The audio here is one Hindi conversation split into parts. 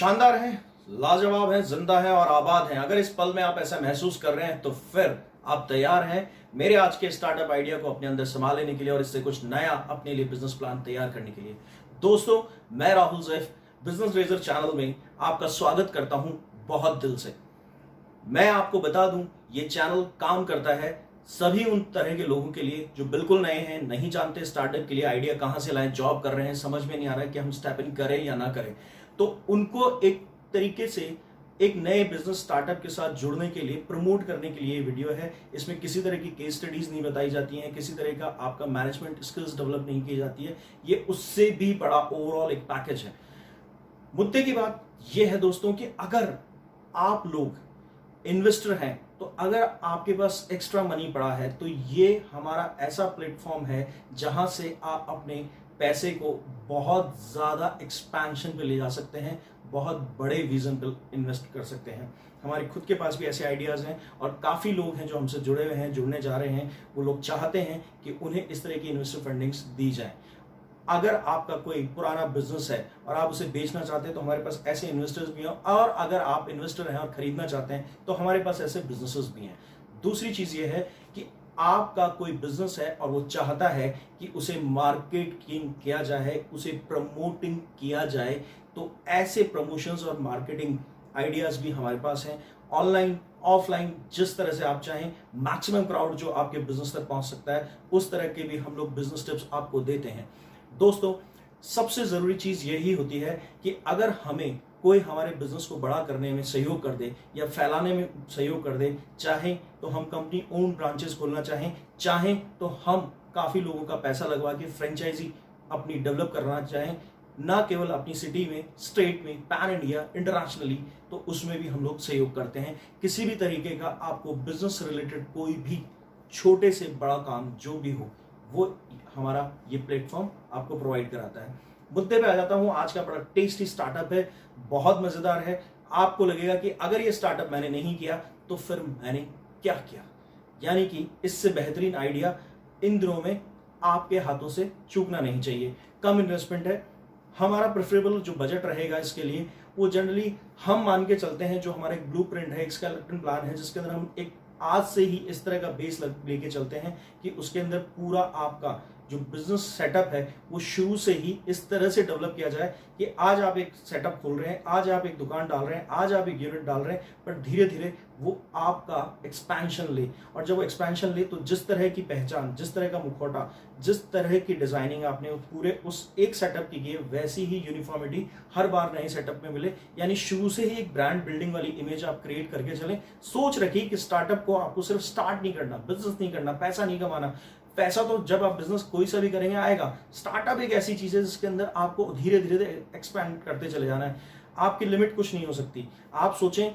शानदार हैं, लाजवाब हैं, जिंदा हैं और आबाद हैं। अगर इस पल में आप ऐसा महसूस कर रहे हैं तो फिर आप तैयार हैं मेरे आज के स्टार्टअप आइडिया को अपने अंदर संभाल लेने के लिए और इससे कुछ नया अपने लिए बिजनेस प्लान तैयार करने के लिए। दोस्तों, मैं राहुल जैफ बिजनेस रेजर चैनल में आपका स्वागत करता हूं बहुत दिल से। मैं आपको बता दूं, ये चैनल काम करता है सभी उन तरह के लोगों के लिए जो बिल्कुल नए हैं, नहीं जानते स्टार्टअप के लिए आइडिया कहां से लाएं, जॉब कर रहे हैं, समझ में नहीं आ रहा है कि हम स्टेप इन करें या ना करें। तो उनको एक तरीके से एक नए बिजनेस स्टार्टअप के साथ जुड़ने के लिए, प्रमोट करने के लिए ये वीडियो है। इसमें किसी तरह की केस स्टडीज नहीं बताई जाती हैं, किसी तरह का आपका मैनेजमेंट स्किल्स डेवलप नहीं की जाती है। ये उससे भी बड़ा ओवरऑल एक पैकेज है। मुद्दे की बात यह है दोस्तों कि अगर आप लोग इन्वेस्टर हैं, तो अगर आपके पास एक्स्ट्रा मनी पड़ा है तो ये हमारा ऐसा प्लेटफॉर्म है जहां से आप अपने पैसे को बहुत ज्यादा एक्सपेंशन पे ले जा सकते हैं, बहुत बड़े विजन पे इन्वेस्ट कर सकते हैं। हमारे खुद के पास भी ऐसे आइडियाज हैं और काफी लोग हैं जो हमसे जुड़े हुए हैं, जुड़ने जा रहे हैं। वो लोग चाहते हैं कि उन्हें इस तरह की इन्वेस्टर फंडिंग्स दी जाए। अगर आपका कोई पुराना बिजनेस है और आप उसे बेचना चाहते हैं तो हमारे पास ऐसे इन्वेस्टर्स भी हैं, और अगर आप इन्वेस्टर हैं और खरीदना चाहते हैं तो हमारे पास ऐसे बिजनेसेस भी हैं। दूसरी चीज ये है कि आपका कोई बिजनेस है और वो चाहता है कि उसे मार्केटिंग किया जाए, उसे प्रमोटिंग किया जाए, तो ऐसे प्रमोशंस और मार्केटिंग आइडियाज भी हमारे पास हैं। ऑनलाइन, ऑफलाइन, जिस तरह से आप चाहें, मैक्सिमम क्राउड जो आपके बिजनेस तक पहुंच सकता है उस तरह के भी हम लोग बिजनेस टिप्स आपको देते हैं। दोस्तों, सबसे जरूरी चीज यही होती है कि अगर हमें कोई हमारे बिजनेस को बड़ा करने में सहयोग कर दे या फैलाने में सहयोग कर दे, चाहे तो हम कंपनी ओन ब्रांचेस खोलना चाहें तो हम काफी लोगों का पैसा लगवा के फ्रेंचाइजी अपनी डेवलप करना चाहें, ना केवल अपनी सिटी में, स्टेट में, पैन इंडिया, इंटरनेशनली, तो उसमें भी हम लोग सहयोग करते हैं। किसी भी तरीके का आपको बिजनेस रिलेटेड कोई भी छोटे से बड़ा काम जो भी हो, वो हमारा ये प्लेटफॉर्म आपको प्रोवाइड कराता है। मुद्दे पे आ जाता हूं। आज का बड़ा टेस्टी स्टार्टअप है, बहुत मजेदार है। आपको लगेगा कि अगर ये स्टार्टअप मैंने नहीं किया तो फिर मैंने क्या किया, यानी कि इससे बेहतरीन आइडिया इन दिनों में आपके हाथों से चूकना नहीं चाहिए। कम इन्वेस्टमेंट है। हमारा प्रेफरेबल जो बजट रहेगा इसके लिए, वो जनरली हम मान के चलते हैं, जो हमारा एक ब्लूप्रिंट है, स्केलेटन प्लान है, जिसके अंदर हम एक आज से ही इस तरह का बेस लेके चलते हैं कि उसके अंदर पूरा आपका जो बिजनेस सेटअप है वो शुरू से ही इस तरह से डेवलप किया जाए कि आज आप एक सेटअप खोल रहे हैं, आज आप एक दुकान डाल रहे हैं, आज आप एक यूनिट डाल रहे हैं, पर धीरे धीरे वो आपका एक्सपेंशन ले। और जब वो एक्सपेंशन ले तो जिस तरह की पहचान, जिस तरह का मुखौटा, जिस तरह की डिजाइनिंग आपने पूरे उस एक सेटअप की है, वैसी ही यूनिफॉर्मिटी हर बार नए सेटअप में मिले। यानी शुरू से ही एक ब्रांड बिल्डिंग वाली इमेज आप क्रिएट करके चलें। सोच रखिए कि स्टार्टअप को आपको सिर्फ स्टार्ट नहीं करना, बिजनेस नहीं करना, पैसा नहीं कमाना। पैसा तो जब आप बिजनेस कोई सा भी करेंगे आएगा। स्टार्टअप एक ऐसी चीज है जिसके अंदर आपको धीरे धीरे एक्सपैंड करते चले जाना है। आपकी लिमिट कुछ नहीं हो सकती। आप सोचें,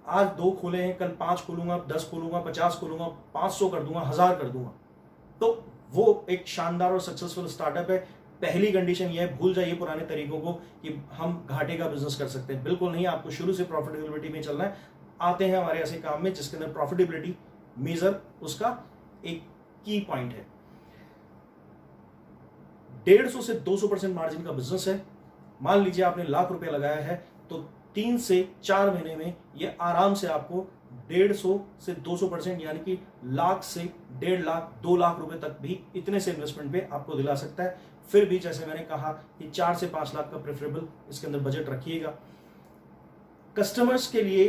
आज 2 खोले हैं, कल 5 खोलूंगा, 10 खोलूंगा, 50 खोलूंगा, 500 कर दूंगा, 1000 कर दूंगा, तो वो एक शानदार और सक्सेसफुल स्टार्टअप है। पहली कंडीशन ये है, भूल जाइए पुराने तरीकों को कि हम घाटे का बिजनेस कर सकते हैं। बिल्कुल नहीं, आपको शुरू से प्रॉफिटेबिलिटी में चलना है। आते हैं हमारे ऐसे काम में जिसके अंदर प्रॉफिटेबिलिटी मेजर उसका एक की पॉइंट है। 150 से 200% मार्जिन का बिजनेस है। मान लीजिए आपने ₹1,00,000 लगाया है तो 3 से 4 महीने में ये आराम से आपको 150 से 200% यानी कि लाख से 1.5 लाख, 2 लाख रुपए तक भी इतने से इन्वेस्टमेंट पे आपको दिला सकता है। फिर भी जैसे मैंने कहा कि 4 से 5 लाख का प्रेफरेबल इसके अंदर बजट रखिएगा। कस्टमर्स के लिए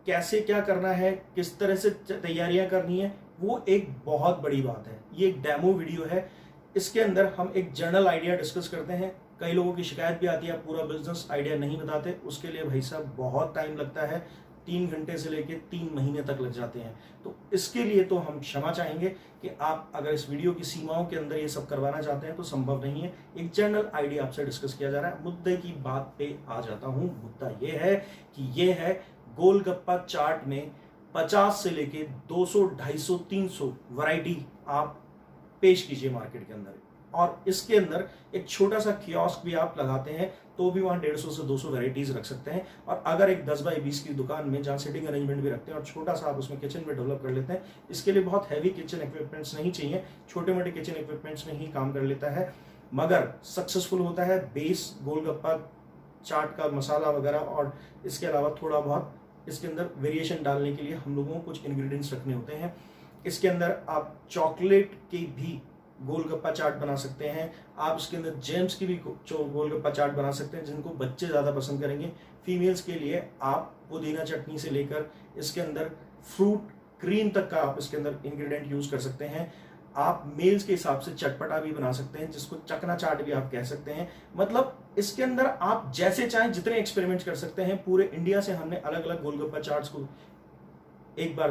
कैसे क्या करना है, किस तरह से तैयारियां करनी है, वो एक बहुत बड़ी बात है। ये एक डेमो वीडियो है। इसके अंदर हम एक जनरल आइडिया डिस्कस करते हैं। कई लोगों की शिकायत भी आती है पूरा बिजनेस आइडिया नहीं बताते। उसके लिए भाई साहब बहुत टाइम लगता है, 3 घंटे से लेके 3 महीने तक लग जाते हैं। तो इसके लिए तो हम क्षमा चाहेंगे कि आप अगर इस वीडियो की सीमाओं के अंदर ये सब करवाना चाहते हैं तो संभव नहीं है। एक जनरल आइडिया आपसे डिस्कस किया जा रहा है। मुद्दे की बात पे आ जाता हूं। मुद्दा ये है कि ये है गोलगप्पा चाट में 50 से लेके 200, 250, 300 वैरायटी आप पेश कीजिए मार्केट के अंदर, और इसके अंदर एक छोटा सा कियोस्क भी आप लगाते हैं तो भी वहां 150 से 200 वैरायटीज रख सकते हैं। और अगर एक 10 बाई 20 की दुकान में जहां सिटिंग अरेंजमेंट भी रखते हैं और छोटा सा आप उसमें किचन में डेवलप कर लेते हैं, इसके लिए बहुत हैवी किचन इक्विपमेंट्स नहीं चाहिए, छोटे मोटे किचन इक्विपमेंट्स में ही काम कर लेता है, मगर सक्सेसफुल होता है। बेस गोलगप्पा चाट का मसाला वगैरह, और इसके अलावा थोड़ा बहुत इसके अंदर वेरिएशन डालने के लिए हम लोगों को कुछ इंग्रेडिएंट्स रखने होते हैं। इसके अंदर आप चॉकलेट के भी गोलगप्पा चाट बना सकते हैं, आप इसके अंदर जेम्स की भी गोलगप्पा चाट बना सकते हैं, जिनको बच्चे ज़्यादा पसंद करेंगे। फीमेल्स के लिए आप पुदीना चटनी से लेकर इसके अंदर फ्रूट क्रीम तक का आप इसके अंदर इंग्रेडिएंट यूज कर सकते हैं। आप मेल्स के हिसाब से चटपटा भी बना सकते हैं, जिसको चकना चाट भी आप कह सकते हैं। मतलब इसके अंदर आप जैसे चाहें जितने एक्सपेरिमेंट्स कर सकते हैं। पूरे इंडिया से हमने अलग अलग गोलगप्पा चाट्स को एक बार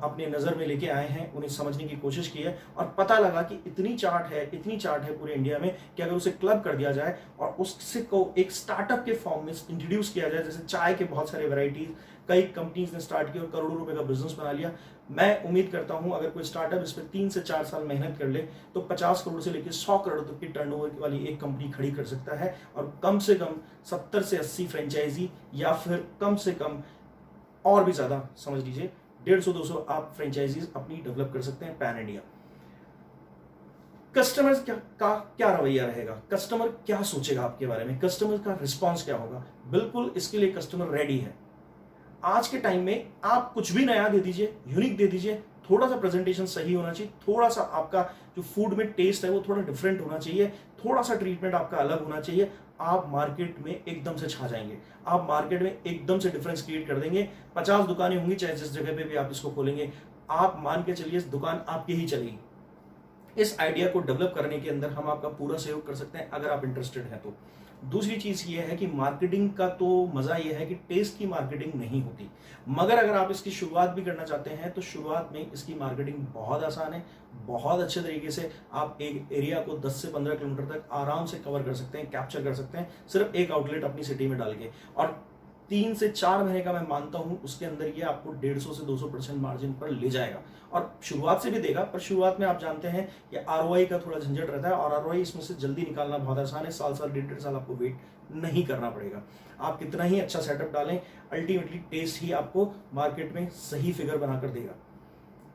अपने नज़र में लेके आए हैं, उन्हें समझने की कोशिश की है, और पता लगा कि इतनी चाट है पूरे इंडिया में कि अगर उसे क्लब कर दिया जाए और उससे को एक स्टार्टअप के फॉर्म में इंट्रोड्यूस किया जाए, जैसे चाय के बहुत सारे वैरायटीज कई कंपनीज ने स्टार्ट किया और करोड़ों रुपए का बिजनेस बना लिया। मैं उम्मीद करता हूं अगर कोई स्टार्टअप इस पर 3 से 4 साल मेहनत कर ले तो 50 करोड़ से लेकर 100 करोड़ तक की टर्नओवर वाली एक कंपनी खड़ी कर सकता है, और कम से कम 70 से 80 फ्रेंचाइजी, या फिर कम से कम और भी ज्यादा समझ लीजिए 150-200 आप फ्रेंचाइजीज अपनी डेवलप कर सकते हैं पैन इंडिया। कस्टमर का क्या रवैया रहेगा, कस्टमर क्या सोचेगा आपके बारे में, कस्टमर का रिस्पॉन्स क्या होगा, बिल्कुल इसके लिए कस्टमर रेडी है। आज के टाइम में आप कुछ भी नया दे दीजिए, यूनिक दे दीजिए, थोड़ा सा प्रेजेंटेशन सही होना चाहिए, थोड़ा सा आपका जो फूड में टेस्ट है वो थोड़ा डिफरेंट होना चाहिए, थोड़ा सा ट्रीटमेंट आपका अलग होना चाहिए, आप मार्केट में एकदम से छा जाएंगे, आप मार्केट में एकदम से डिफरेंस क्रिएट कर देंगे। 50 दुकानें होंगी चाहे जिस जगह पे भी आप इसको खोलेंगे, आप मान के चलिए दुकान आपकी ही चलेगी। इस आइडिया को डेवलप करने के अंदर हम आपका पूरा सहयोग कर सकते हैं अगर आप इंटरेस्टेड हैं तो। दूसरी चीज ये है कि मार्केटिंग का तो मजा ये है कि टेस्ट की मार्केटिंग नहीं होती, मगर अगर आप इसकी शुरुआत भी करना चाहते हैं तो शुरुआत में इसकी मार्केटिंग बहुत आसान है। बहुत अच्छे तरीके से आप एक एरिया को 10 से 15 किलोमीटर तक आराम से कवर कर सकते हैं, कैप्चर कर सकते हैं, सिर्फ एक आउटलेट अपनी सिटी में डाल के। और 3 से 4 महीने का मैं मानता हूं उसके अंदर ये आपको 150 से 200% मार्जिन पर ले जाएगा, और शुरुआत से भी देगा। पर शुरुआत में आप जानते हैं कि आरओआई का थोड़ा झंझट रहता है, और आरओआई इसमें से जल्दी निकालना बहुत आसान है, साल 1.5 साल आपको वेट नहीं करना पड़ेगा। आप कितना ही अच्छा सेटअप डालें, अल्टीमेटली टेस्ट ही आपको मार्केट में सही फिगर बनाकर देगा।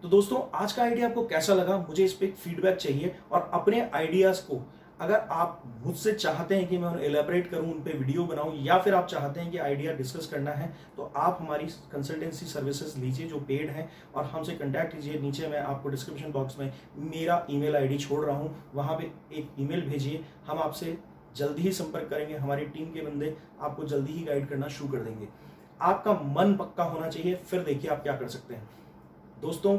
तो दोस्तों, आज का आइडिया आपको कैसा लगा, मुझे इस पर फीडबैक चाहिए, और अपने आइडियाज को अगर आप मुझसे चाहते हैं कि मैं उन्हें एलेबरेट करूं, उन पे वीडियो बनाऊं, या फिर आप चाहते हैं कि आइडिया डिस्कस करना है, तो आप हमारी कंसल्टेंसी सर्विसेज लीजिए जो पेड हैं, और हमसे कांटेक्ट कीजिए। नीचे मैं आपको डिस्क्रिप्शन बॉक्स में मेरा ईमेल आईडी छोड़ रहा हूं, वहां पे एक ईमेल भेजिए, हम आपसे जल्दी ही संपर्क करेंगे। हमारी टीम के बंदे आपको जल्दी ही गाइड करना शुरू कर देंगे। आपका मन पक्का होना चाहिए, फिर देखिए आप क्या कर सकते हैं। दोस्तों,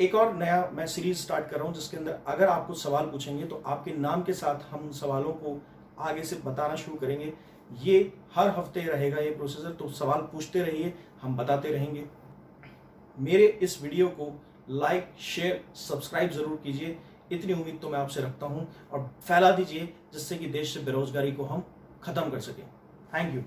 एक और नया मैं सीरीज स्टार्ट कर रहा हूं, जिसके अंदर अगर आप कुछ सवाल पूछेंगे तो आपके नाम के साथ हम सवालों को आगे से बताना शुरू करेंगे। ये हर हफ्ते रहेगा ये प्रोसीजर, तो सवाल पूछते रहिए, हम बताते रहेंगे। मेरे इस वीडियो को लाइक, शेयर, सब्सक्राइब जरूर कीजिए, इतनी उम्मीद तो मैं आपसे रखता हूं, और फैला दीजिए जिससे कि देश से बेरोजगारी को हम खत्म कर सकें। Thank you.